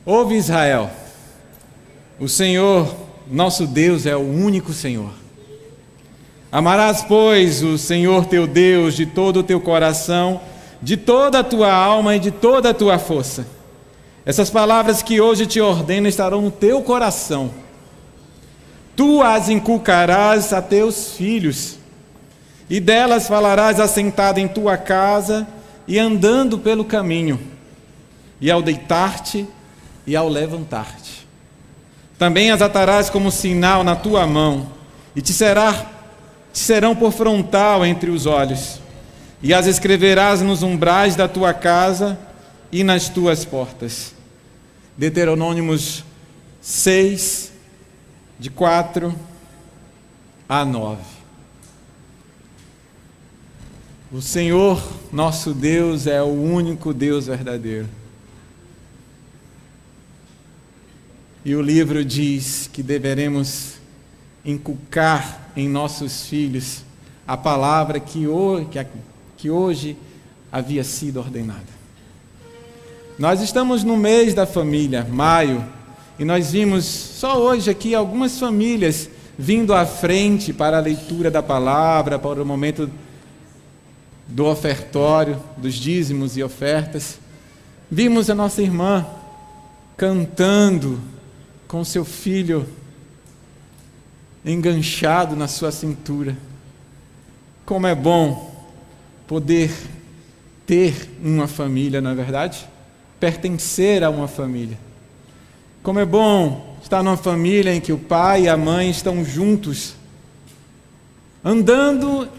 Ouve, Israel, o Senhor, nosso Deus, é o único Senhor. Amarás, pois, o Senhor teu Deus de todo o teu coração, de toda a tua alma e de toda a tua força. Essas palavras que hoje te ordeno estarão no teu coração. Tu as inculcarás a teus filhos, e delas falarás assentado em tua casa e andando pelo caminho, e ao deitar-te e ao levantar-te. Também as atarás como sinal na tua mão, e te serão por frontal entre os olhos, e as escreverás nos umbrais da tua casa e nas tuas portas. Deuteronômios 6, de 4 a 9. O Senhor, nosso Deus, é o único Deus verdadeiro. E o livro diz que deveremos inculcar em nossos filhos a palavra que hoje havia sido ordenada. Nós estamos no mês da família, maio, e nós vimos só hoje aqui algumas famílias vindo à frente para a leitura da palavra, para o momento do ofertório, dos dízimos e ofertas. Vimos a nossa irmã cantando com seu filho enganchado na sua cintura. Como é bom poder ter uma família, não é verdade? Pertencer a uma família. Como é bom estar numa família em que o pai e a mãe estão juntos, andando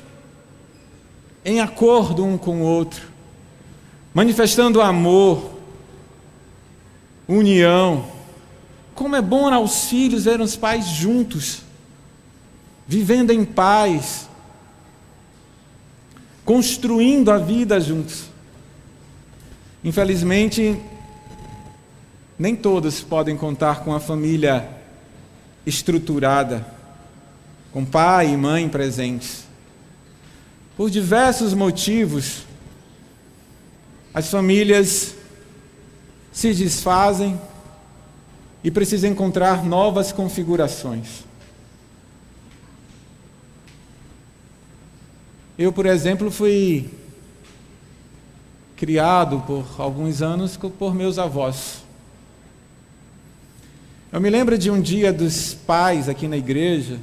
em acordo um com o outro, manifestando amor, união. Como é bom aos filhos ver os pais juntos, vivendo em paz, construindo a vida juntos. Infelizmente, nem todos podem contar com a família estruturada, com pai e mãe presentes. Por diversos motivos, as famílias se desfazem e precisam encontrar novas configurações. Eu, por exemplo, fui criado por alguns anos por meus avós. Eu me lembro de um dia dos pais aqui na igreja,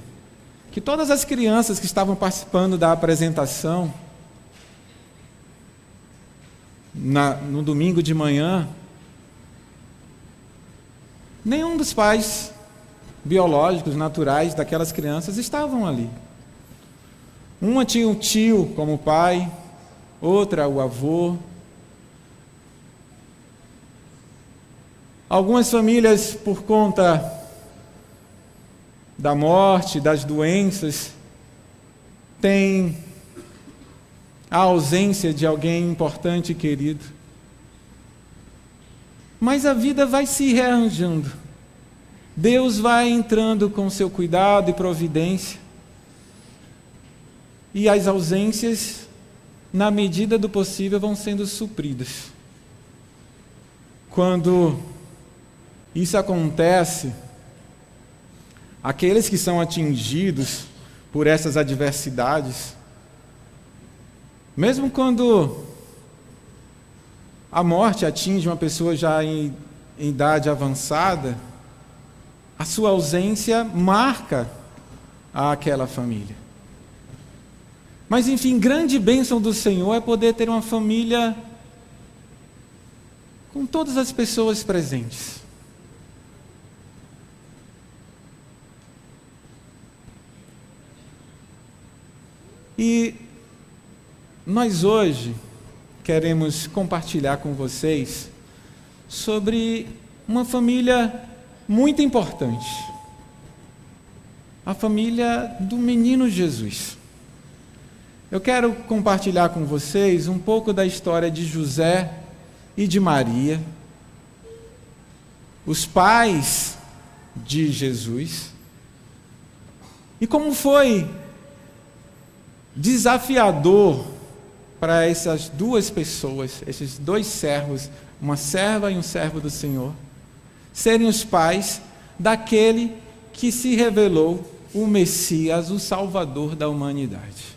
que todas as crianças que estavam participando da apresentação, no domingo de manhã, nenhum dos pais biológicos, naturais daquelas crianças estavam ali. Uma tinha o tio como pai, outra o avô. Algumas famílias, por conta da morte, das doenças, têm a ausência de alguém importante e querido. Mas a vida vai se rearranjando. Deus vai entrando com seu cuidado e providência. E as ausências, na medida do possível, vão sendo supridas. Quando isso acontece, aqueles que são atingidos por essas adversidades, mesmo quando a morte atinge uma pessoa já em idade avançada, a sua ausência marca aquela família. Mas, enfim, grande bênção do Senhor é poder ter uma família com todas as pessoas presentes. E nós hoje queremos compartilhar com vocês sobre uma família muito importante. A família do menino Jesus. Eu quero compartilhar com vocês um pouco da história de José e de Maria, os pais de Jesus, e como foi desafiador para essas duas pessoas, esses dois servos, uma serva e um servo do Senhor, serem os pais daquele que se revelou o Messias, o Salvador da humanidade.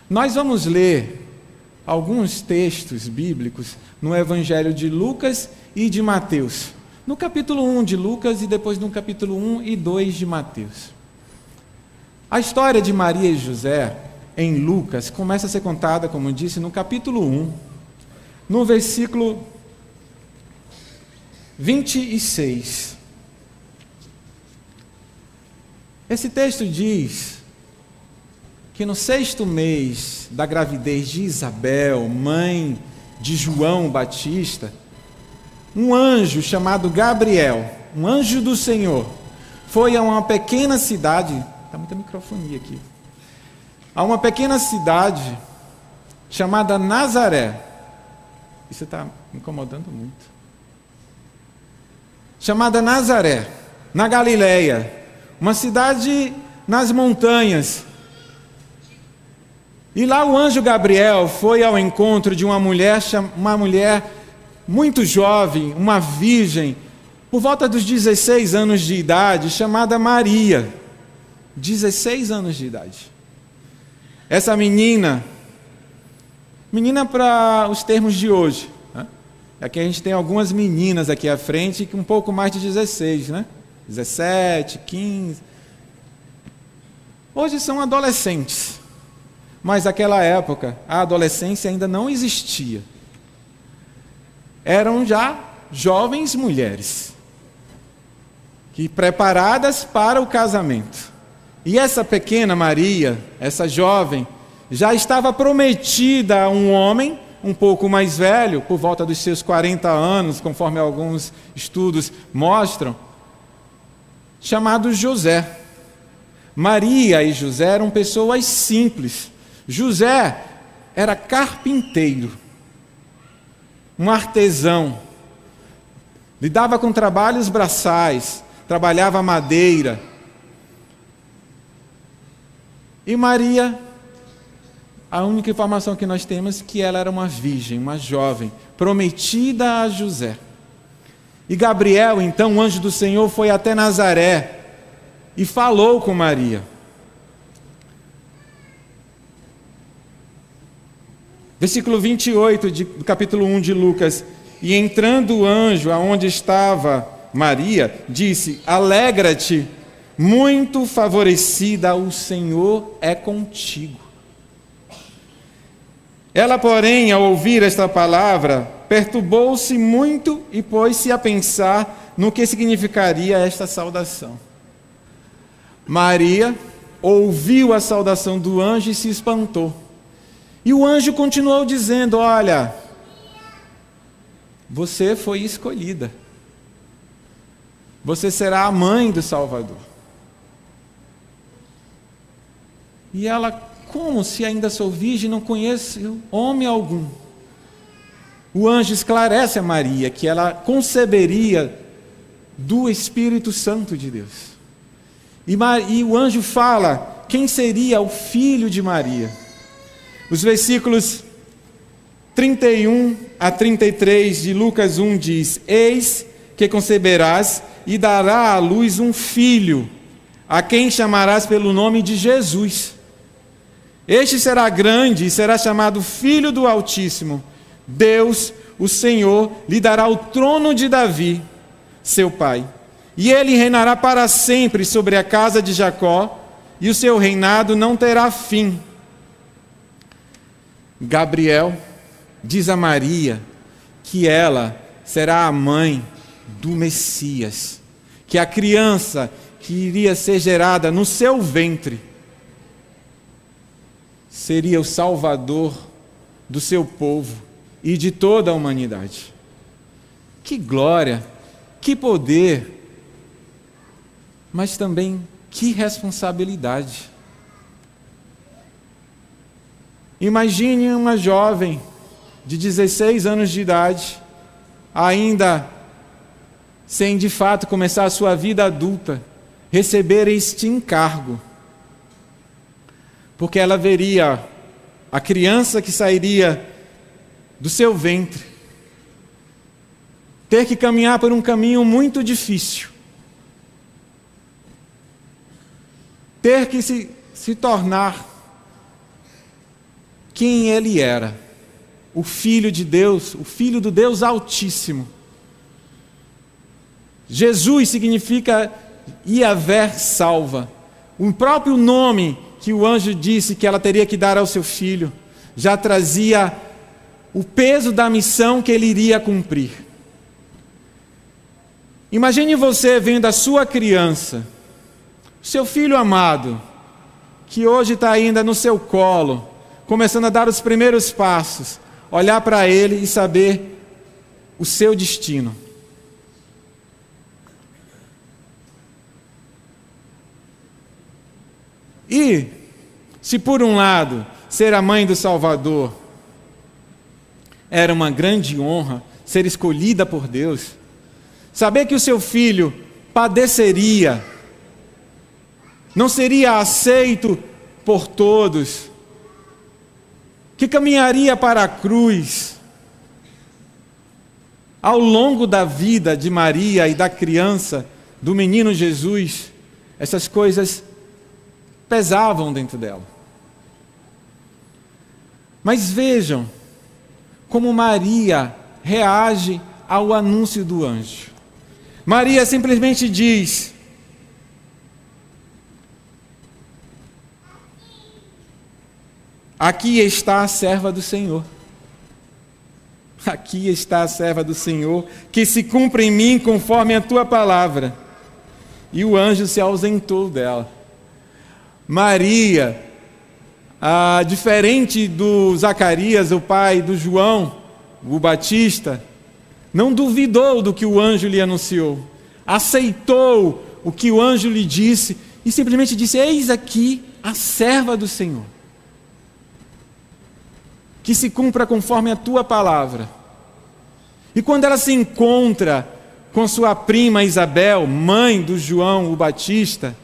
Nós vamos ler alguns textos bíblicos no Evangelho de Lucas e de Mateus. No capítulo 1 de Lucas e depois no capítulo 1 e 2 de Mateus. A história de Maria e José, em Lucas, começa a ser contada, como eu disse, no capítulo 1, no versículo 26. Esse texto diz que no 6º mês da gravidez de Isabel, mãe de João Batista, um anjo chamado Gabriel, um anjo do Senhor, foi a uma pequena cidade, está muita microfonia aqui, a uma pequena cidade chamada Nazaré. Isso está me incomodando muito. Chamada Nazaré, na Galileia, uma cidade nas montanhas. E lá o anjo Gabriel foi ao encontro de uma mulher muito jovem, uma virgem, por volta dos 16 anos de idade, chamada Maria. 16 anos de idade. Essa menina para os termos de hoje, né? Aqui a gente tem algumas meninas aqui à frente, com um pouco mais de 16, né? 17, 15. Hoje são adolescentes. Mas naquela época, a adolescência ainda não existia. Eram já jovens mulheres, que preparadas para o casamento. E essa pequena Maria, essa jovem, já estava prometida a um homem um pouco mais velho, por volta dos seus 40 anos, conforme alguns estudos mostram, chamado José. Maria e José eram pessoas simples. José era carpinteiro, um artesão, lidava com trabalhos braçais, trabalhava madeira. E Maria, a única informação que nós temos é que ela era uma virgem, uma jovem, prometida a José. E Gabriel, então, o anjo do Senhor, foi até Nazaré e falou com Maria. Versículo 28 do capítulo 1 de Lucas. E entrando o anjo aonde estava Maria, disse: alegra-te, muito favorecida, o Senhor é contigo. Ela, porém, ao ouvir esta palavra, perturbou-se muito e pôs-se a pensar no que significaria esta saudação. Maria ouviu a saudação do anjo e se espantou. E o anjo continuou dizendo: olha, você foi escolhida. Você será a mãe do Salvador. E ela, como se ainda sou virgem, não conheço homem algum. O anjo esclarece a Maria que ela conceberia do Espírito Santo de Deus. E o anjo fala quem seria o filho de Maria. Os versículos 31 a 33 de Lucas 1 diz: eis que conceberás e dará à luz um filho, a quem chamarás pelo nome de Jesus. Este será grande e será chamado Filho do Altíssimo. Deus, o Senhor, lhe dará o trono de Davi, seu pai. E ele reinará para sempre sobre a casa de Jacó, e o seu reinado não terá fim. Gabriel diz a Maria que ela será a mãe do Messias, que a criança que iria ser gerada no seu ventre seria o Salvador do seu povo e de toda a humanidade. Que glória, que poder, mas também que responsabilidade. Imagine uma jovem de 16 anos de idade, ainda sem de fato começar a sua vida adulta, receber este encargo. Porque ela veria a criança que sairia do seu ventre ter que caminhar por um caminho muito difícil, ter que se tornar quem ele era, o Filho de Deus, o Filho do Deus Altíssimo. Jesus significa Yahvé salva. O próprio nome que o anjo disse que ela teria que dar ao seu filho já trazia o peso da missão que ele iria cumprir. Imagine você vendo a sua criança, seu filho amado, que hoje está ainda no seu colo, começando a dar os primeiros passos, olhar para ele e saber o seu destino. E, se por um lado, ser a mãe do Salvador era uma grande honra, ser escolhida por Deus, saber que o seu filho padeceria, não seria aceito por todos, que caminharia para a cruz, ao longo da vida de Maria e da criança, do menino Jesus, essas coisas pesavam dentro dela. Mas vejam como Maria reage ao anúncio do anjo. Maria simplesmente diz: aqui está a serva do Senhor. Aqui está a serva do Senhor, que se cumpra em mim conforme a tua palavra. E o anjo se ausentou dela. Maria, diferente do Zacarias, o pai do João, o Batista, não duvidou do que o anjo lhe anunciou, aceitou o que o anjo lhe disse e simplesmente disse: eis aqui a serva do Senhor, que se cumpra conforme a tua palavra. E quando ela se encontra com sua prima Isabel, mãe do João o Batista,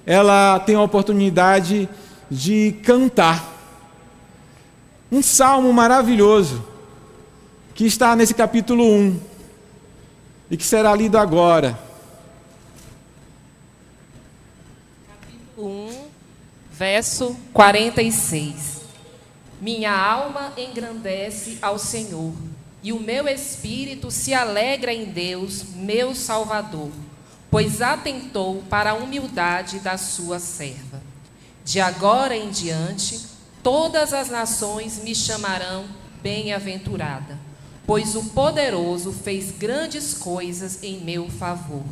ela tem a oportunidade de cantar um salmo maravilhoso, que está nesse capítulo 1, e que será lido agora. Capítulo 1, verso 46. Minha alma engrandece ao Senhor, e o meu espírito se alegra em Deus, meu Salvador, pois atentou para a humildade da sua serva. De agora em diante, todas as nações me chamarão bem-aventurada, pois o Poderoso fez grandes coisas em meu favor.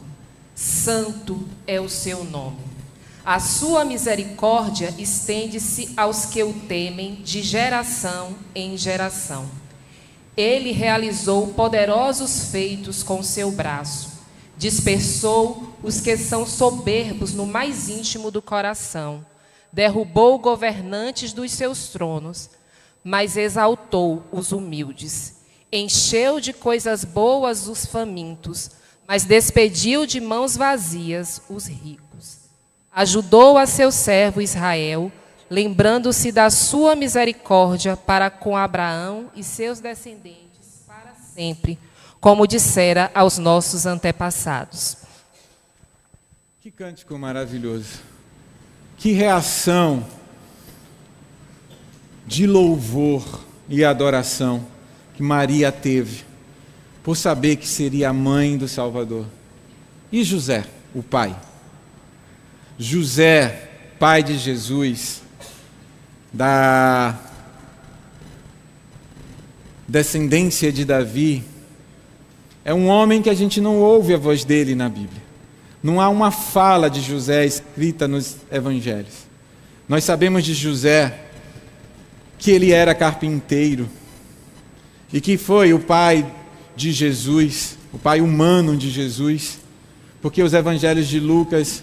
Santo é o seu nome. A sua misericórdia estende-se aos que o temem de geração em geração. Ele realizou poderosos feitos com seu braço. Dispersou os que são soberbos no mais íntimo do coração. Derrubou governantes dos seus tronos, mas exaltou os humildes. Encheu de coisas boas os famintos, mas despediu de mãos vazias os ricos. Ajudou a seu servo Israel, lembrando-se da sua misericórdia para com Abraão e seus descendentes para sempre, como dissera aos nossos antepassados. Que cântico maravilhoso! Que reação de louvor e adoração que Maria teve por saber que seria a mãe do Salvador. E José, o pai? José, pai de Jesus, da descendência de Davi, é um homem que a gente não ouve a voz dele na Bíblia. Não há uma fala de José escrita nos evangelhos. Nós sabemos de José que ele era carpinteiro e que foi o pai de Jesus, o pai humano de Jesus, porque os evangelhos de Lucas,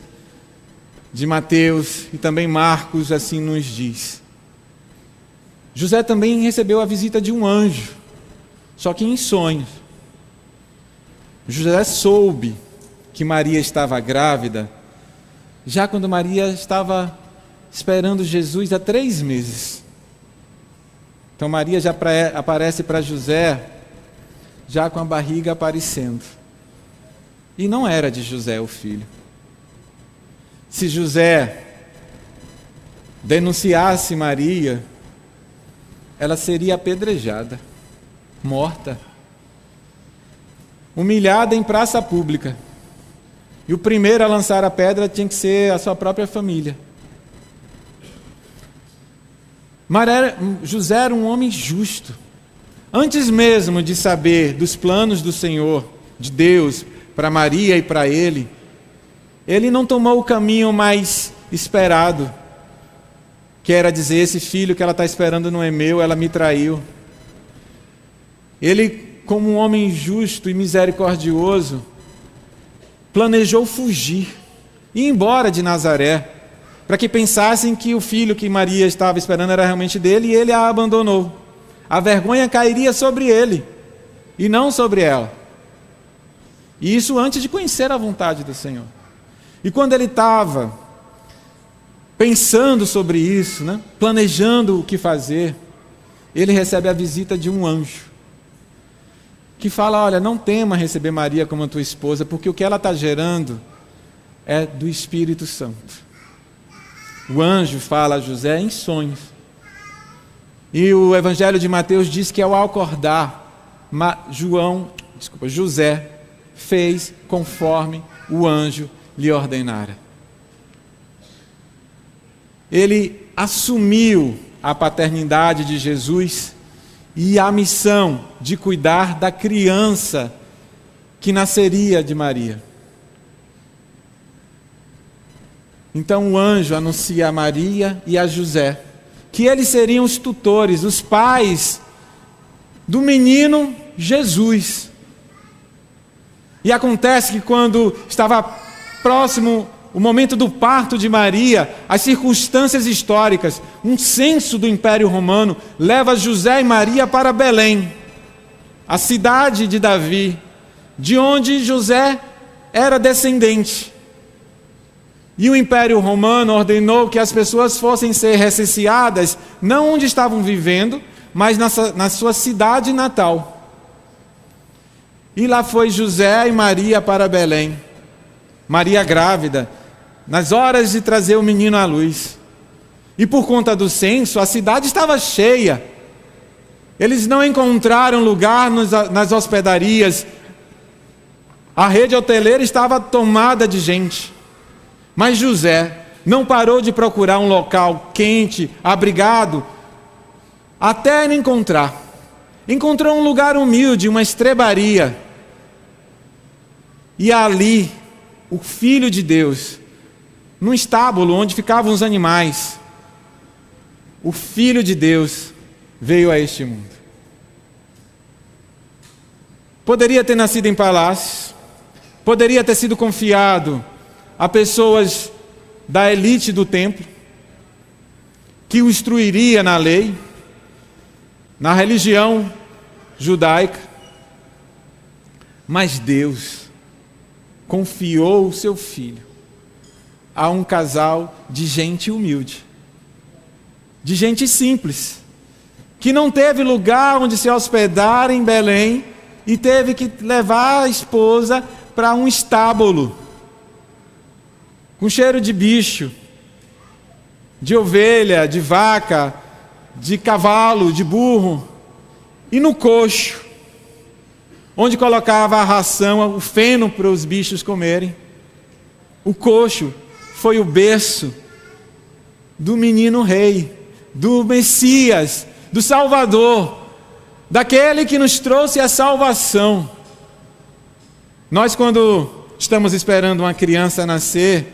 de Mateus e também Marcos assim nos diz. José também recebeu a visita de um anjo, só que em sonhos. José soube que Maria estava grávida, já quando Maria estava esperando Jesus há 3 meses. Então Maria já aparece para José já com a barriga aparecendo. E não era de José o filho. Se José denunciasse Maria, ela seria apedrejada, morta, humilhada em praça pública. E o primeiro a lançar a pedra tinha que ser a sua própria família. José era um homem justo. Antes mesmo de saber dos planos do Senhor, de Deus, para Maria e para ele não tomou o caminho mais esperado, que era dizer: esse filho que ela está esperando não é meu, ela me traiu. Ele, como um homem justo e misericordioso, planejou fugir, ir embora de Nazaré, para que pensassem que o filho que Maria estava esperando era realmente dele, e ele a abandonou. A vergonha cairia sobre ele e não sobre ela. E isso antes de conhecer a vontade do Senhor. E quando ele estava pensando sobre isso, planejando o que fazer, ele recebe a visita de um anjo, que fala: olha, não tema receber Maria como a tua esposa, porque o que ela está gerando é do Espírito Santo. O anjo fala a José em sonhos. E o Evangelho de Mateus diz que ao acordar, José fez conforme o anjo lhe ordenara. Ele assumiu a paternidade de Jesus e a missão de cuidar da criança que nasceria de Maria. Então o anjo anuncia a Maria e a José que eles seriam os tutores, os pais do menino Jesus. E acontece que quando estava próximo o momento do parto de Maria, as circunstâncias históricas, um censo do Império Romano leva José e Maria para Belém, a cidade de Davi, de onde José era descendente. E o Império Romano ordenou que as pessoas fossem ser recenseadas, não onde estavam vivendo, mas na sua cidade natal. E lá foi José e Maria para Belém, Maria grávida, nas horas de trazer o menino à luz. E por conta do censo, a cidade estava cheia. Eles não encontraram lugar nas hospedarias. A rede hoteleira estava tomada de gente. Mas José não parou de procurar um local quente, abrigado, até ele encontrar. Encontrou um lugar humilde, uma estrebaria. E ali, o Filho de Deus, num estábulo onde ficavam os animais, o Filho de Deus veio a este mundo. Poderia ter nascido em palácios, poderia ter sido confiado a pessoas da elite do templo, que o instruiria na lei, na religião judaica. Mas Deus confiou o seu filho a um casal de gente humilde, de gente simples, que não teve lugar onde se hospedar em Belém e teve que levar a esposa para um estábulo com cheiro de bicho, de ovelha, de vaca, de cavalo, de burro, e no coxo, onde colocava a ração, o feno para os bichos comerem. O coxo foi o berço do menino rei, do Messias, do Salvador, daquele que nos trouxe a salvação. Nós, quando estamos esperando uma criança nascer,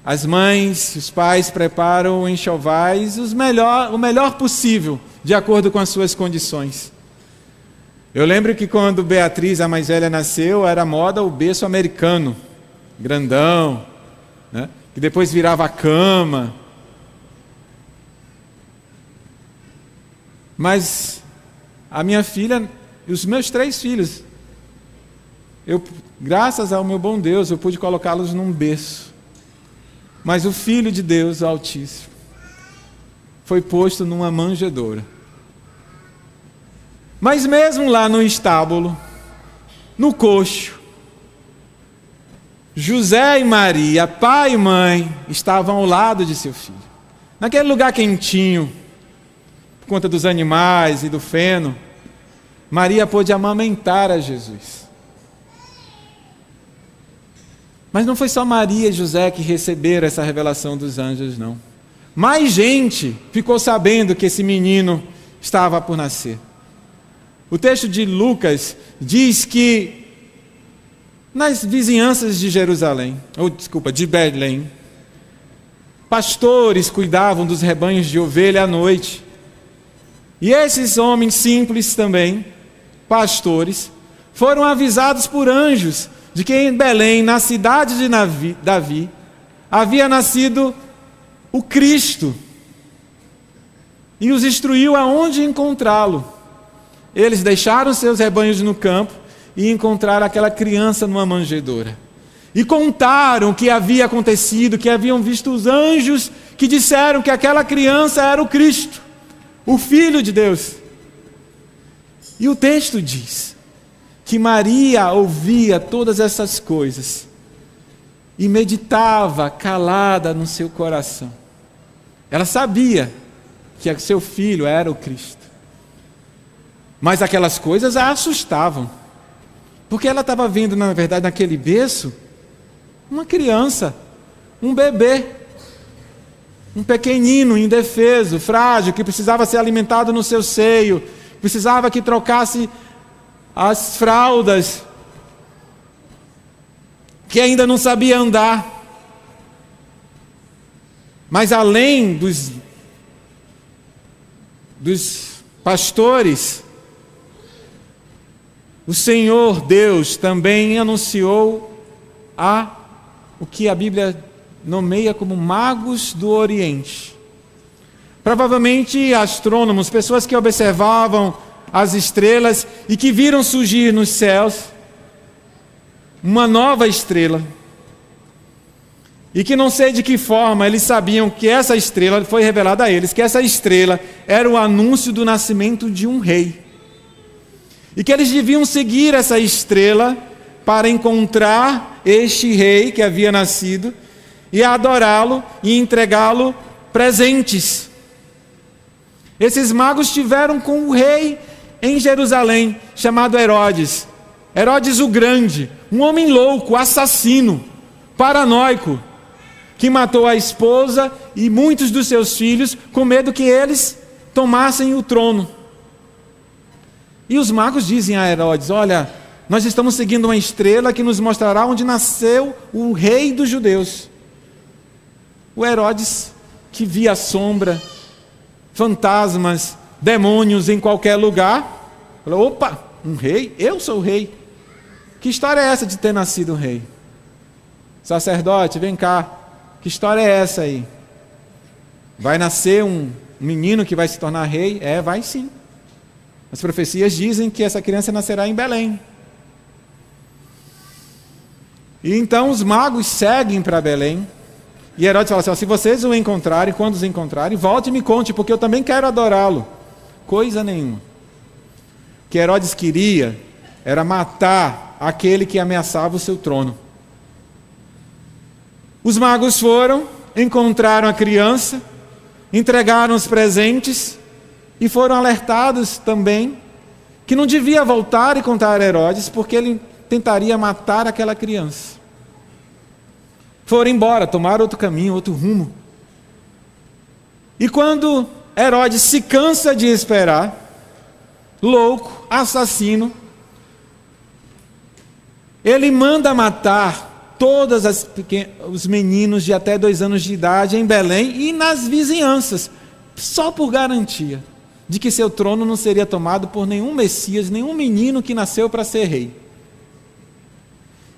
as mães, os pais preparam enxovais, o melhor possível, de acordo com as suas condições. Eu lembro que quando Beatriz, a mais velha, nasceu, era moda o berço americano, grandão, que depois virava cama. Mas a minha filha e os meus 3 filhos, graças ao meu bom Deus, eu pude colocá-los num berço. Mas o Filho de Deus, o Altíssimo, foi posto numa manjedoura. Mas mesmo lá no estábulo, no coxo, José e Maria, pai e mãe, estavam ao lado de seu filho. Naquele lugar quentinho, por conta dos animais e do feno, Maria pôde amamentar a Jesus. Mas não foi só Maria e José que receberam essa revelação dos anjos, não. Mais gente ficou sabendo que esse menino estava por nascer. O texto de Lucas diz que nas vizinhanças de de Belém, pastores cuidavam dos rebanhos de ovelha à noite. E esses homens simples também, pastores, foram avisados por anjos de que em Belém, na cidade de Davi, havia nascido o Cristo, e os instruiu aonde encontrá-lo. Eles deixaram seus rebanhos no campo e encontraram aquela criança numa manjedoura. E contaram o que havia acontecido, que haviam visto os anjos que disseram que aquela criança era o Cristo, o Filho de Deus. E o texto diz que Maria ouvia todas essas coisas e meditava calada no seu coração. Ela sabia que seu filho era o Cristo. Mas aquelas coisas a assustavam. Porque ela estava vendo, na verdade, naquele berço, uma criança, um bebê, um pequenino, indefeso, frágil, que precisava ser alimentado no seu seio, precisava que trocasse as fraldas, que ainda não sabia andar. Mas além dos pastores, o Senhor Deus também anunciou o que a Bíblia nomeia como magos do Oriente. Provavelmente astrônomos, pessoas que observavam as estrelas e que viram surgir nos céus uma nova estrela. E que não sei de que forma eles sabiam que essa estrela, foi revelada a eles, que essa estrela era o anúncio do nascimento de um rei. E que eles deviam seguir essa estrela para encontrar este rei que havia nascido e adorá-lo e entregá-lo presentes. Esses magos estiveram com o rei em Jerusalém, chamado Herodes. Herodes o Grande, um homem louco, assassino, paranoico, que matou a esposa e muitos dos seus filhos com medo que eles tomassem o trono. E os magos dizem a Herodes: olha, nós estamos seguindo uma estrela que nos mostrará onde nasceu o rei dos judeus. O Herodes, que via sombra, fantasmas, demônios em qualquer lugar, falou: opa, um rei? Eu sou o rei. Que história é essa de ter nascido um rei? Sacerdote, vem cá, que história é essa aí? Vai nascer um menino que vai se tornar rei? Vai sim. As profecias dizem que essa criança nascerá em Belém. E então os magos seguem para Belém. E Herodes fala assim: se vocês o encontrarem, quando os encontrarem, volte e me conte, porque eu também quero adorá-lo. Coisa nenhuma. O que Herodes queria era matar aquele que ameaçava o seu trono. Os magos foram, encontraram a criança, entregaram os presentes e foram alertados também que não devia voltar e contar a Herodes, porque ele tentaria matar aquela criança. Foram embora, tomaram outro caminho, outro rumo. E quando Herodes se cansa de esperar, louco, assassino, ele manda matar todos os meninos de até 2 anos de idade em Belém e nas vizinhanças, só por garantia de que seu trono não seria tomado por nenhum Messias, nenhum menino que nasceu para ser rei.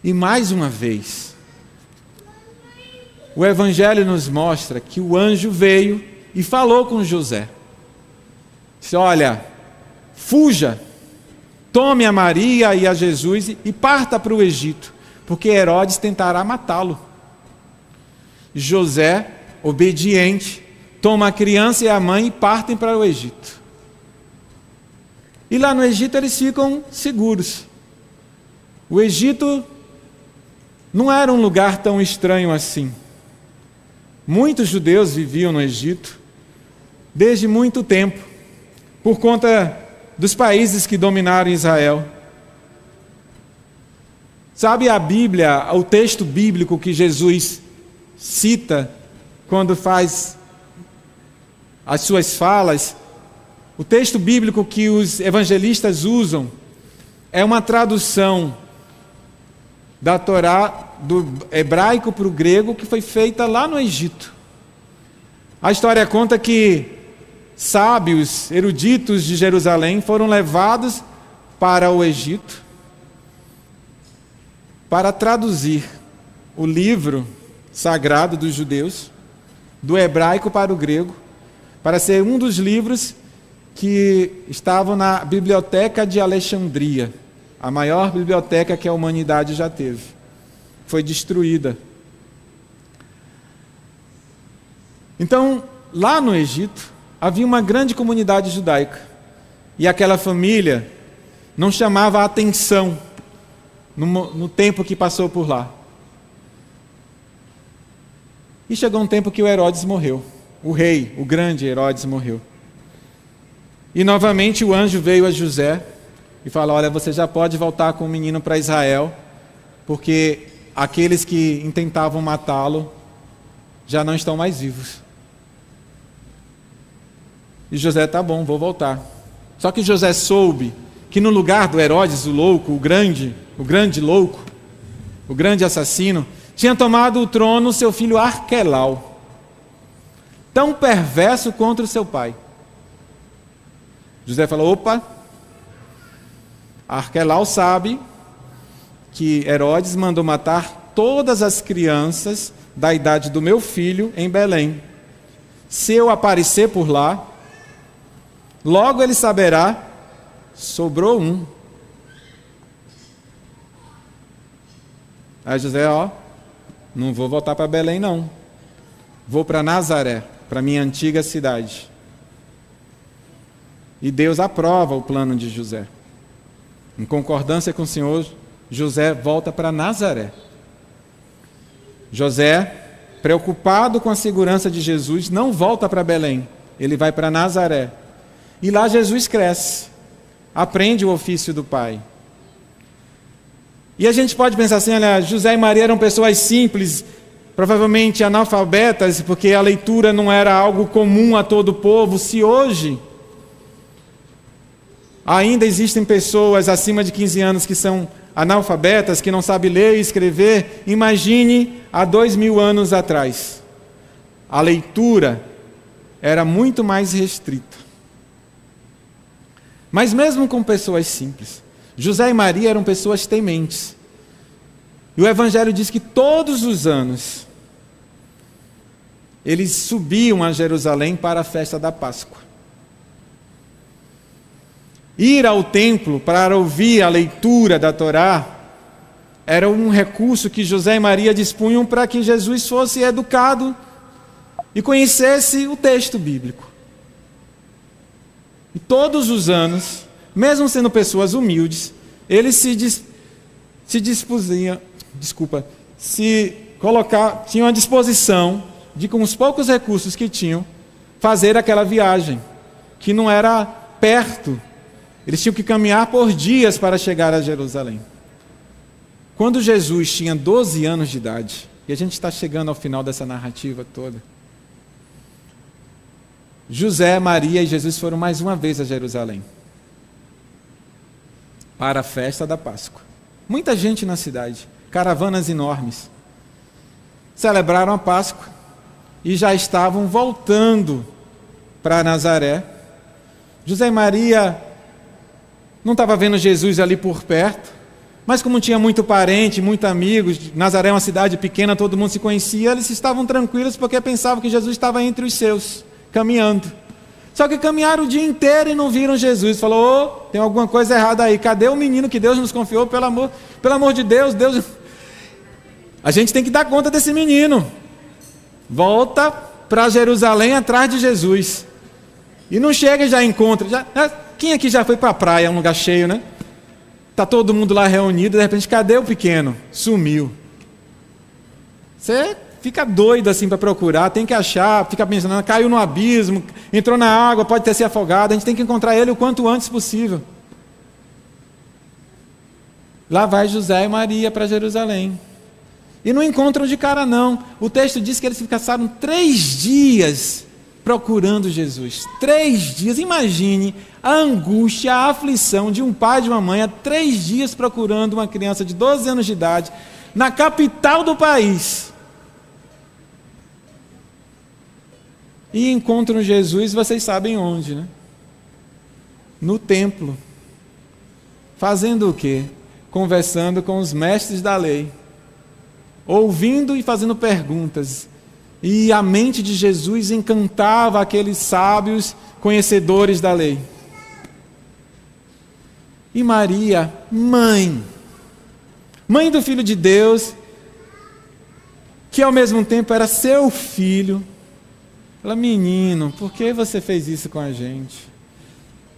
E mais uma vez, o Evangelho nos mostra que o anjo veio e falou com José. Disse: olha, fuja, tome a Maria e a Jesus e parta para o Egito, porque Herodes tentará matá-lo. José, obediente, toma a criança e a mãe e partem para o Egito. E lá no Egito eles ficam seguros. O Egito não era um lugar tão estranho assim. Muitos judeus viviam no Egito desde muito tempo, por conta dos países que dominaram Israel. Sabe a Bíblia, o texto bíblico que Jesus cita quando faz as suas falas? O texto bíblico que os evangelistas usam é uma tradução da Torá do hebraico para o grego que foi feita lá no Egito. A história conta que sábios, eruditos de Jerusalém foram levados para o Egito para traduzir o livro sagrado dos judeus, do hebraico para o grego, para ser um dos livros que estavam na Biblioteca de Alexandria, a maior biblioteca que a humanidade já teve. Foi destruída. Então, lá no Egito, havia uma grande comunidade judaica. E aquela família não chamava a atenção no tempo que passou por lá. E chegou um tempo que o Herodes morreu. O rei, o grande Herodes, morreu. E novamente o anjo veio a José e falou: olha, você já pode voltar com o menino para Israel, porque aqueles que intentavam matá-lo já não estão mais vivos. E José: tá bom, vou voltar. Só que José soube que no lugar do Herodes, o louco, o grande louco, o grande assassino, tinha tomado o trono seu filho Arquelau, tão perverso contra o seu pai. José falou: opa, Arquelau sabe que Herodes mandou matar todas as crianças da idade do meu filho em Belém. Se eu aparecer por lá, logo ele saberá, sobrou um. Aí José: não vou voltar para Belém não. Vou para Nazaré, para minha antiga cidade. E Deus aprova o plano de José. Em concordância com o Senhor, José volta para Nazaré. José, preocupado com a segurança de Jesus, não volta para Belém. Ele vai para Nazaré. E lá Jesus cresce, aprende o ofício do pai. E a gente pode pensar assim: olha, José e Maria eram pessoas simples, provavelmente analfabetas, porque a leitura não era algo comum a todo o povo. Se hoje ainda existem pessoas acima de 15 anos que são analfabetas, que não sabem ler e escrever, imagine há 2000 anos atrás. A leitura era muito mais restrita. Mas mesmo com pessoas simples, José e Maria eram pessoas tementes. E o Evangelho diz que todos os anos eles subiam a Jerusalém para a festa da Páscoa. Ir ao templo para ouvir a leitura da Torá era um recurso que José e Maria dispunham para que Jesus fosse educado e conhecesse o texto bíblico. E todos os anos, mesmo sendo pessoas humildes, eles tinham a disposição de, com os poucos recursos que tinham, fazer aquela viagem, que não era perto. Eles tinham que caminhar por dias para chegar a Jerusalém. Quando Jesus tinha 12 anos de idade, e a gente está chegando ao final dessa narrativa toda, José, Maria e Jesus foram mais uma vez a Jerusalém para a festa da Páscoa. Muita gente na cidade, caravanas enormes, celebraram a Páscoa e já estavam voltando para Nazaré. José e Maria não estavam vendo Jesus ali por perto, mas como tinha muito parente, muito amigos, Nazaré é uma cidade pequena, todo mundo se conhecia, eles estavam tranquilos porque pensavam que Jesus estava entre os seus, caminhando. Só que caminharam o dia inteiro e não viram Jesus. Falou: tem alguma coisa errada aí, cadê o menino que Deus nos confiou? Pelo amor de Deus, a gente tem que dar conta desse menino. Volta para Jerusalém atrás de Jesus. E não chega e já encontra, Quem aqui já foi para a praia, um lugar cheio, né? Tá todo mundo lá reunido, de repente, cadê o pequeno? Sumiu. Você fica doido assim para procurar, tem que achar, fica pensando, caiu no abismo, entrou na água, pode ter se afogado, a gente tem que encontrar ele o quanto antes possível. Lá vai José e Maria para Jerusalém. E não encontram de cara não. O texto diz que eles passaram 3 dias procurando Jesus. 3 dias. Imagine a angústia, a aflição de um pai e de uma mãe há 3 dias procurando uma criança de 12 anos de idade na capital do país. E encontram Jesus, vocês sabem onde, né? No templo. Fazendo o quê? Conversando com os mestres da lei. Ouvindo e fazendo perguntas. E a mente de Jesus encantava aqueles sábios conhecedores da lei. E Maria, mãe do Filho de Deus, que ao mesmo tempo era seu filho, ela, menino, por que você fez isso com a gente?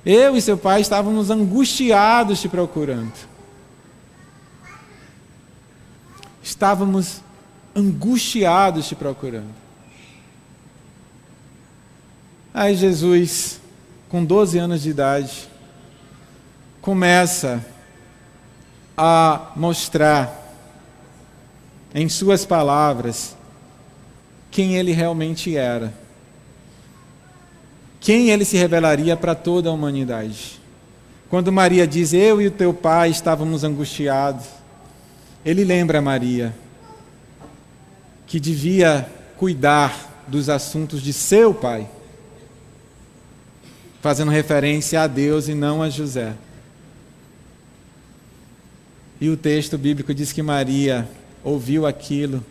Eu e seu pai estávamos angustiados te procurando. Estávamos angustiados te procurando. Aí Jesus, com 12 anos de idade, começa a mostrar em suas palavras quem ele realmente era. Quem ele se revelaria para toda a humanidade. Quando Maria diz, eu e o teu pai estávamos angustiados, ele lembra a Maria que devia cuidar dos assuntos de seu pai, fazendo referência a Deus e não a José. E o texto bíblico diz que Maria ouviu aquilo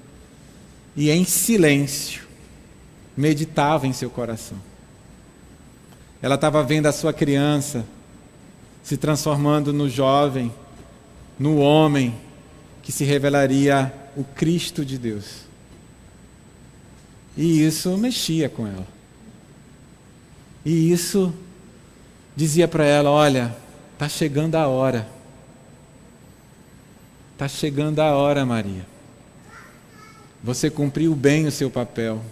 e em silêncio meditava em seu coração. Ela estava vendo a sua criança se transformando no jovem, no homem que se revelaria o Cristo de Deus. E isso mexia com ela. E isso dizia para ela, olha, está chegando a hora. Está chegando a hora, Maria. Você cumpriu bem o seu papel.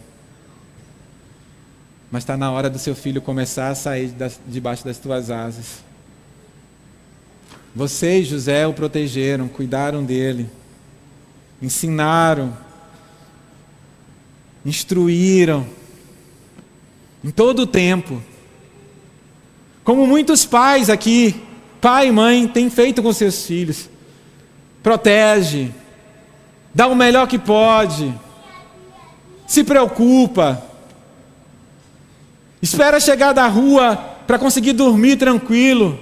Mas está na hora do seu filho começar a sair debaixo das tuas asas. Você e José o protegeram, cuidaram dele, ensinaram, instruíram, em todo o tempo. Como muitos pais aqui, pai e mãe, têm feito com seus filhos. Protege, dá o melhor que pode, se preocupa, espera chegar da rua para conseguir dormir tranquilo,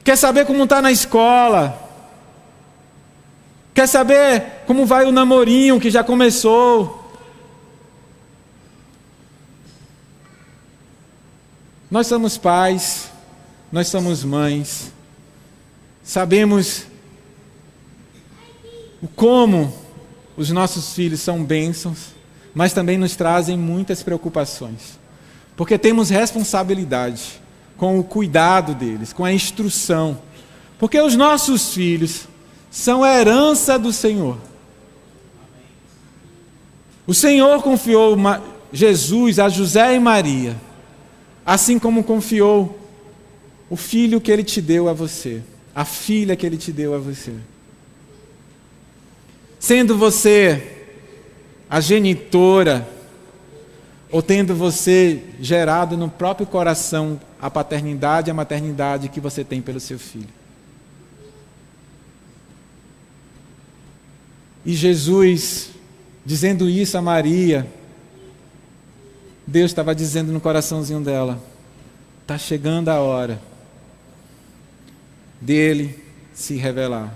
quer saber como está na escola, quer saber como vai o namorinho que já começou. Nós somos pais, nós somos mães, sabemos como os nossos filhos são bênçãos, mas também nos trazem muitas preocupações, porque temos responsabilidade com o cuidado deles, com a instrução, porque os nossos filhos são a herança do Senhor. O Senhor confiou Jesus a José e Maria, assim como confiou o filho que Ele te deu a você, a filha que Ele te deu a você. Sendo você a genitora, ou tendo você gerado no próprio coração a paternidade e a maternidade que você tem pelo seu filho. E Jesus, dizendo isso a Maria, Deus estava dizendo no coraçãozinho dela, está chegando a hora dele se revelar.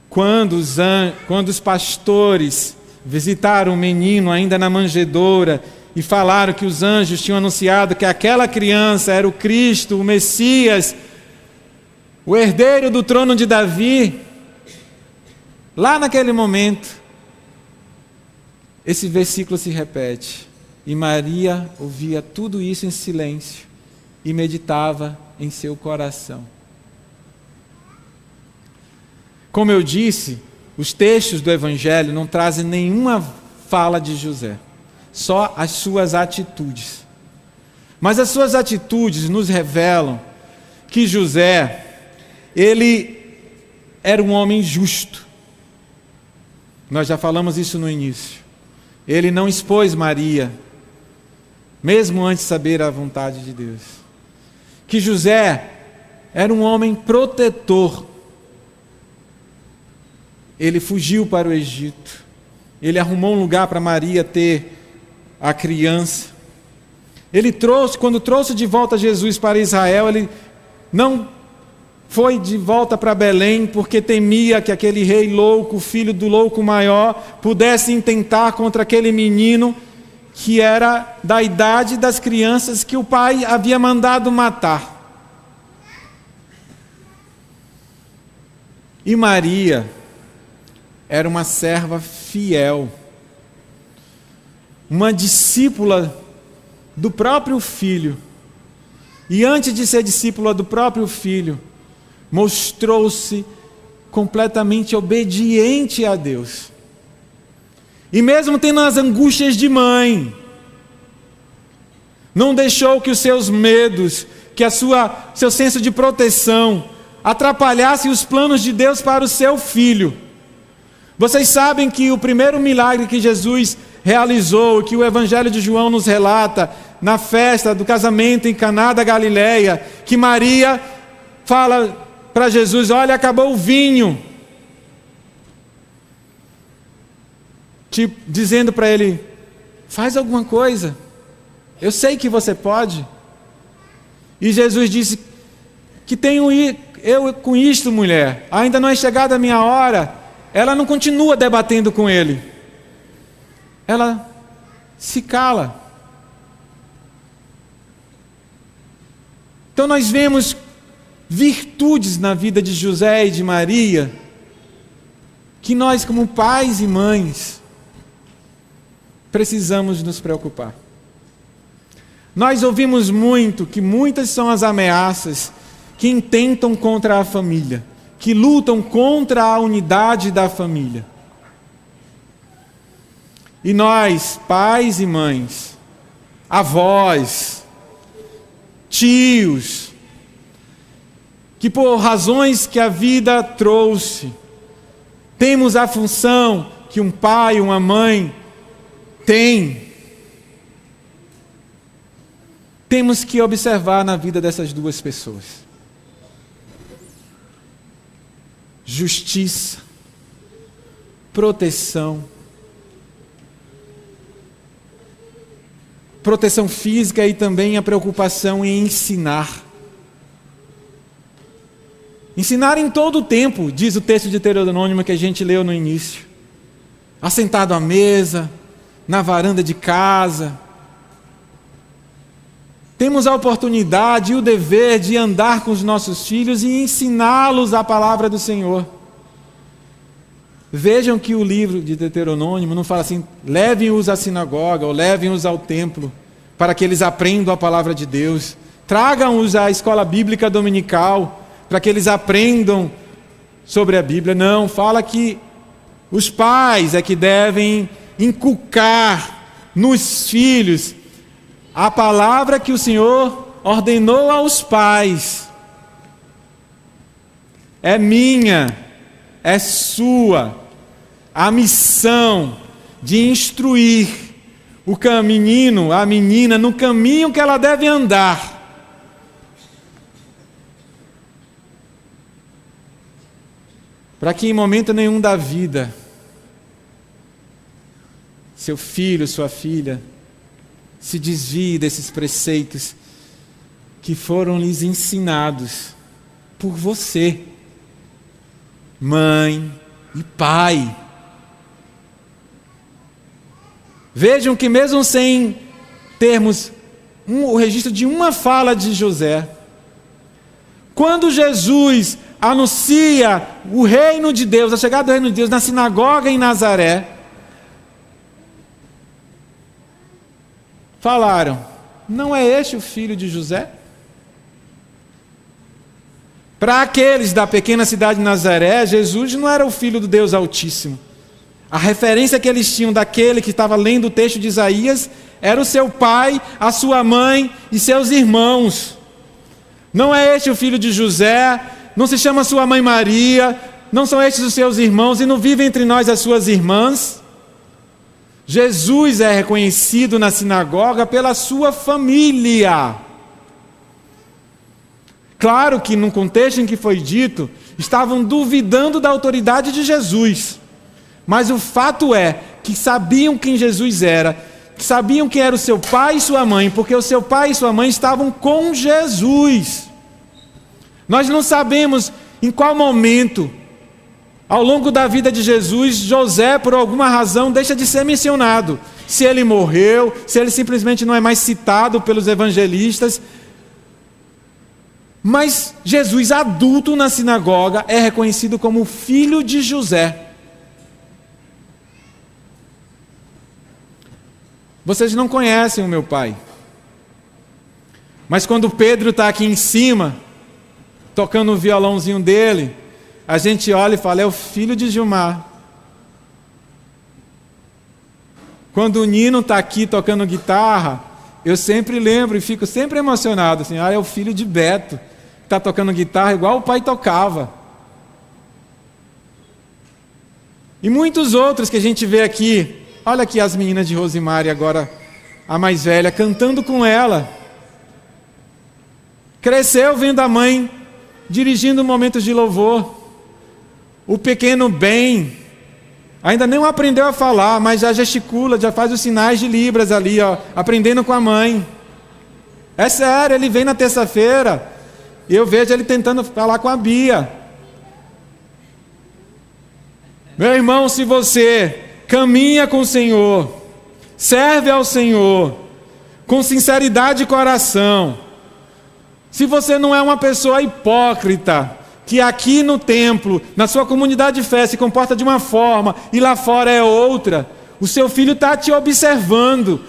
Quando os pastores visitaram o menino ainda na manjedoura e falaram que os anjos tinham anunciado que aquela criança era o Cristo, o Messias, o herdeiro do trono de Davi, lá naquele momento, esse versículo se repete. E Maria ouvia tudo isso em silêncio e meditava em seu coração. Como eu disse, os textos do Evangelho não trazem nenhuma fala de José, só as suas atitudes. Mas as suas atitudes nos revelam que José, ele era um homem justo. Nós já falamos isso no início. Ele não expôs Maria, mesmo antes de saber a vontade de Deus. Que José era um homem protetor. Ele fugiu para o Egito. Ele arrumou um lugar para Maria ter a criança. Ele trouxe, quando trouxe de volta Jesus para Israel, ele não foi de volta para Belém, porque temia que aquele rei louco, filho do louco maior, pudesse intentar contra aquele menino que era da idade das crianças que o pai havia mandado matar. E Maria era uma serva fiel, uma discípula do próprio filho. E antes de ser discípula do próprio filho, mostrou-se completamente obediente a Deus. E mesmo tendo as angústias de mãe, não deixou que os seus medos, que seu senso de proteção atrapalhasse os planos de Deus para o seu filho. Vocês sabem que o primeiro milagre que Jesus realizou, que o Evangelho de João nos relata, na festa do casamento em Caná da Galileia, que Maria fala para Jesus: olha, acabou o vinho. Dizendo para ele: faz alguma coisa, eu sei que você pode. E Jesus disse: que tenho eu com isto, mulher, ainda não é chegada a minha hora. Ela não continua debatendo com ele, ela se cala. Então nós vemos virtudes na vida de José e de Maria, que nós, como pais e mães, precisamos nos preocupar. Nós ouvimos muito que muitas são as ameaças que intentam contra a família, que lutam contra a unidade da família. E nós, pais e mães, avós, tios, que por razões que a vida trouxe, temos a função que um pai, uma mãe tem. Temos que observar na vida dessas duas pessoas justiça, proteção física e também a preocupação em ensinar. Ensinar em todo o tempo, diz o texto de Deuteronômio que a gente leu no início. Assentado à mesa, na varanda de casa. Temos a oportunidade e o dever de andar com os nossos filhos e ensiná-los a palavra do Senhor. Vejam que o livro de Deuteronômio não fala assim: levem-os à sinagoga ou levem-os ao templo para que eles aprendam a palavra de Deus. Tragam-os à escola bíblica dominical para que eles aprendam sobre a Bíblia. Não, fala que os pais é que devem inculcar nos filhos a palavra que o Senhor ordenou aos pais. É minha, é sua, a missão de instruir o menino, a menina, no caminho que ela deve andar. Para que em momento nenhum da vida, seu filho, sua filha, se desvie desses preceitos que foram lhes ensinados por você, mãe e pai. Vejam que mesmo sem termos o registro de uma fala de José, quando Jesus anuncia o reino de Deus, a chegada do reino de Deus na sinagoga em Nazaré, falaram: não é este o filho de José? Para aqueles da pequena cidade de Nazaré, Jesus não era o filho do Deus Altíssimo. A referência que eles tinham daquele que estava lendo o texto de Isaías era o seu pai, a sua mãe e seus irmãos. Não é este o filho de José, não se chama sua mãe Maria, não são estes os seus irmãos e não vivem entre nós as suas irmãs? Jesus é reconhecido na sinagoga pela sua família. Claro que no contexto em que foi dito, estavam duvidando da autoridade de Jesus. Mas o fato é que sabiam quem Jesus era, sabiam quem era o seu pai e sua mãe, porque o seu pai e sua mãe estavam com Jesus. Nós não sabemos em qual momento, ao longo da vida de Jesus, José, por alguma razão, deixa de ser mencionado. Se ele morreu, se ele simplesmente não é mais citado pelos evangelistas. Mas Jesus, adulto na sinagoga, é reconhecido como filho de José. Vocês não conhecem o meu pai. Mas quando Pedro está aqui em cima, tocando o violãozinho dele, a gente olha e fala: é o filho de Gilmar. Quando o Nino está aqui tocando guitarra, eu sempre lembro e fico sempre emocionado, assim: é o filho de Beto, que está tocando guitarra igual o pai tocava. E muitos outros que a gente vê aqui. Olha aqui as meninas de Rosemary agora, a mais velha, cantando com ela. Cresceu vendo a mãe dirigindo momentos de louvor. O pequeno Ben ainda não aprendeu a falar, mas já gesticula, já faz os sinais de libras ali, ó, aprendendo com a mãe. É sério, ele vem na terça-feira e eu vejo ele tentando falar com a Bia. Meu irmão, se você caminha com o Senhor, serve ao Senhor, com sinceridade de coração, se você não é uma pessoa hipócrita, que aqui no templo, na sua comunidade de fé, se comporta de uma forma e lá fora é outra, o seu filho está te observando,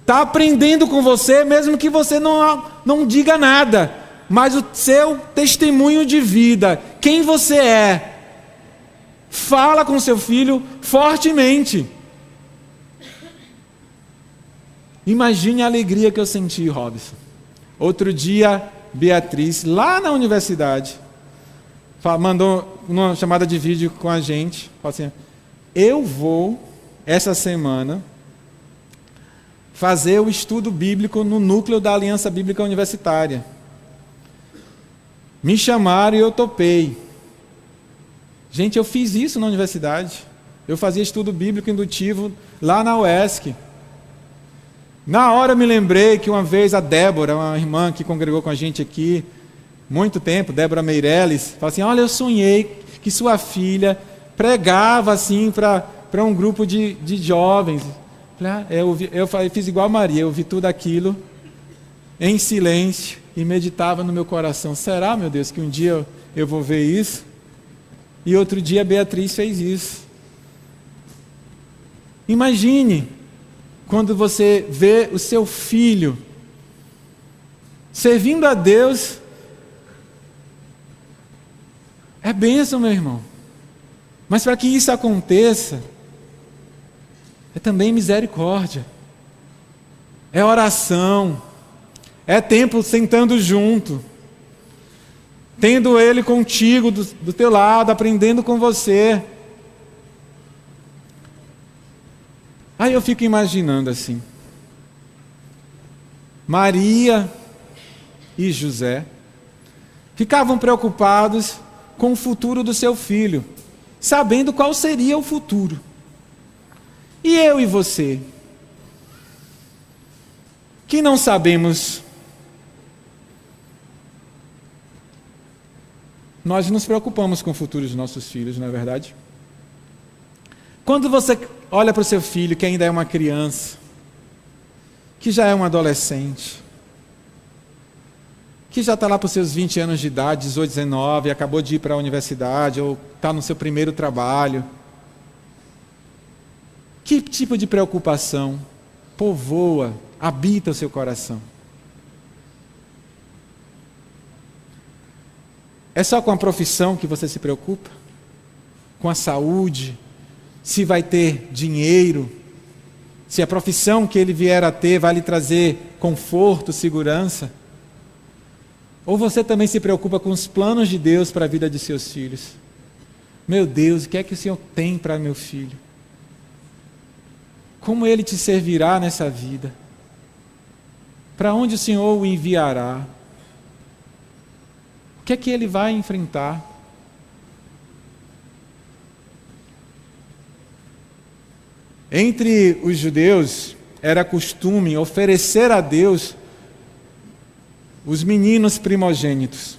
está aprendendo com você, mesmo que você não diga nada, mas o seu testemunho de vida, quem você é, fala com seu filho fortemente. Imagine a alegria que eu senti, Robson. Outro dia, Beatriz, lá na universidade, mandou uma chamada de vídeo com a gente. Falou assim: eu vou, essa semana, fazer o estudo bíblico no núcleo da Aliança Bíblica Universitária. Me chamaram e eu topei. Gente, eu fiz isso na universidade. Eu fazia estudo bíblico indutivo lá na UESC. Na hora eu me lembrei que uma vez a Débora, uma irmã que congregou com a gente aqui, muito tempo, Débora Meirelles, falou assim: olha, eu sonhei que sua filha pregava assim para um grupo de jovens. Eu fiz igual a Maria, eu vi tudo aquilo em silêncio e meditava no meu coração: será, meu Deus, que um dia eu vou ver isso? E outro dia a Beatriz fez isso. Imagine quando você vê o seu filho servindo a Deus. É bênção, meu irmão. Mas para que isso aconteça, é também misericórdia. É oração. É tempo sentando junto. Tendo ele contigo, do teu lado, aprendendo com você. Aí eu fico imaginando assim: Maria e José ficavam preocupados com o futuro do seu filho, sabendo qual seria o futuro. E eu e você, que não sabemos, nós nos preocupamos com o futuro dos nossos filhos, não é verdade? Quando você olha para o seu filho, que ainda é uma criança, que já é um adolescente, que já está lá para os seus 20 anos de idade, 18, 19, acabou de ir para a universidade, ou está no seu primeiro trabalho, que tipo de preocupação povoa, habita o seu coração. É só com a profissão que você se preocupa? Com a saúde? Se vai ter dinheiro? Se a profissão que ele vier a ter vai lhe trazer conforto, segurança? Ou você também se preocupa com os planos de Deus para a vida de seus filhos? Meu Deus, o que é que o Senhor tem para meu filho? Como ele te servirá nessa vida? Para onde o Senhor o enviará? O que é que ele vai enfrentar? Entre os judeus, era costume oferecer a Deus os meninos primogênitos.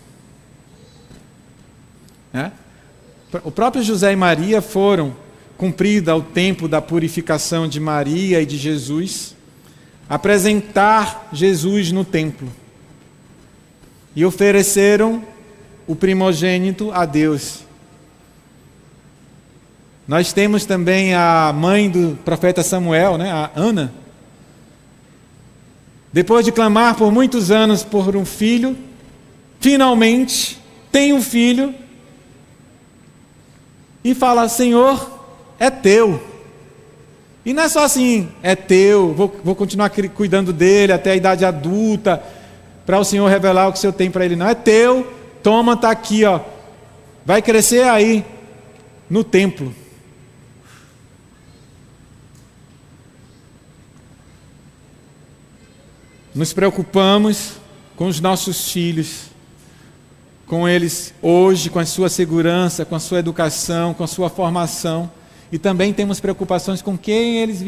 O próprio José e Maria foram, cumprida o tempo da purificação de Maria e de Jesus, apresentar Jesus no templo. E ofereceram o primogênito a Deus. Nós temos também a mãe do profeta Samuel, a Ana. Depois de clamar por muitos anos por um filho, finalmente tem um filho e fala: Senhor, é teu. E não é só assim, é teu, vou continuar cuidando dele até a idade adulta, para o Senhor revelar o que o Senhor tem para ele. Não, é teu, toma, está aqui, vai crescer aí, no templo. Nos preocupamos com os nossos filhos, com eles hoje, com a sua segurança, com a sua educação, com a sua formação, e também temos preocupações com quem eles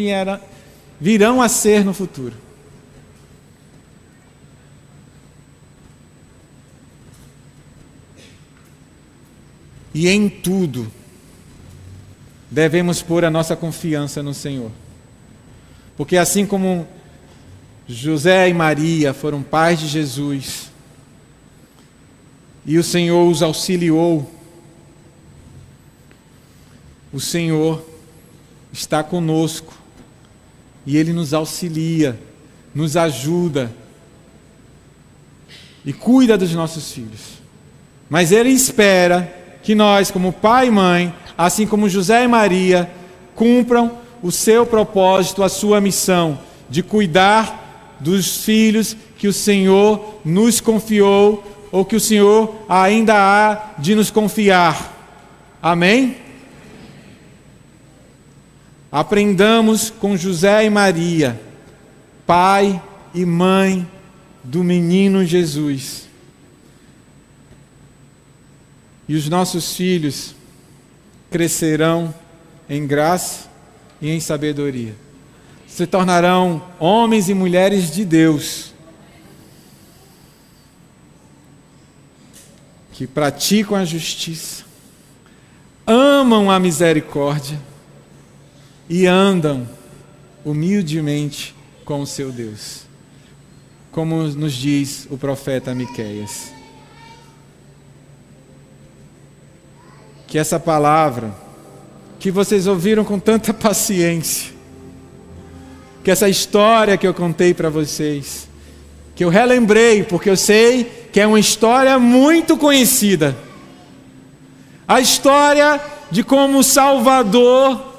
virão a ser no futuro. E em tudo, devemos pôr a nossa confiança no Senhor. Porque assim como José e Maria foram pais de Jesus, e o Senhor os auxiliou, o Senhor está conosco, e Ele nos auxilia, nos ajuda, e cuida dos nossos filhos. Mas Ele espera que nós, como pai e mãe, assim como José e Maria, cumpram o seu propósito, a sua missão, de cuidar dos filhos que o Senhor nos confiou, ou que o Senhor ainda há de nos confiar. Amém? Aprendamos com José e Maria, pai e mãe do menino Jesus. E os nossos filhos crescerão em graça e em sabedoria. Se tornarão homens e mulheres de Deus, que praticam a justiça, amam a misericórdia e andam humildemente com o seu Deus, como nos diz o profeta Miqueias. Que essa palavra, que vocês ouviram com tanta paciência, que essa história que eu contei para vocês, que eu relembrei, porque eu sei que é uma história muito conhecida, a história de como o Salvador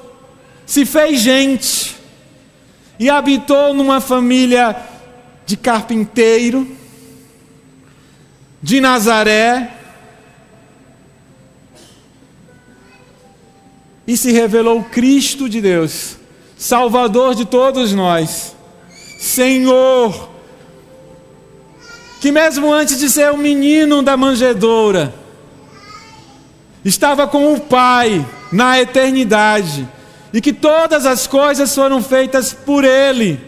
se fez gente e habitou numa família de carpinteiro, de Nazaré, e se revelou Cristo de Deus, Salvador de todos nós, Senhor, que mesmo antes de ser um menino da manjedoura, estava com o Pai na eternidade, e que todas as coisas foram feitas por Ele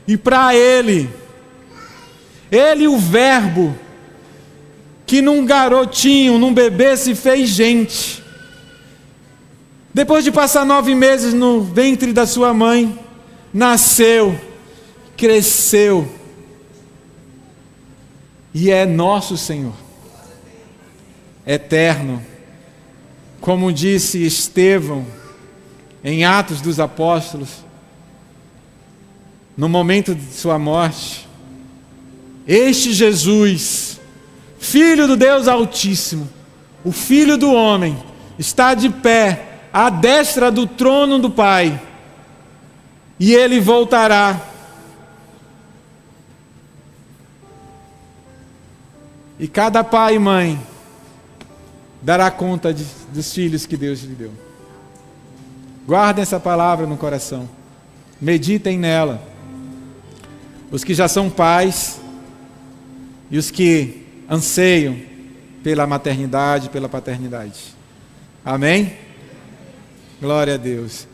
e para Ele. Ele, o Verbo, que num garotinho, num bebê se fez gente. Depois de passar 9 meses no ventre da sua mãe, nasceu, cresceu, e é nosso Senhor, eterno. Como disse Estevão, em Atos dos Apóstolos, no momento de sua morte, este Jesus, Filho do Deus Altíssimo, o Filho do Homem, está de pé à destra do trono do Pai, e Ele voltará. E cada pai e mãe dará conta dos filhos que Deus lhe deu. Guardem essa palavra no coração. Meditem nela. Os que já são pais e os que anseiam pela maternidade, pela paternidade. Amém? Glória a Deus.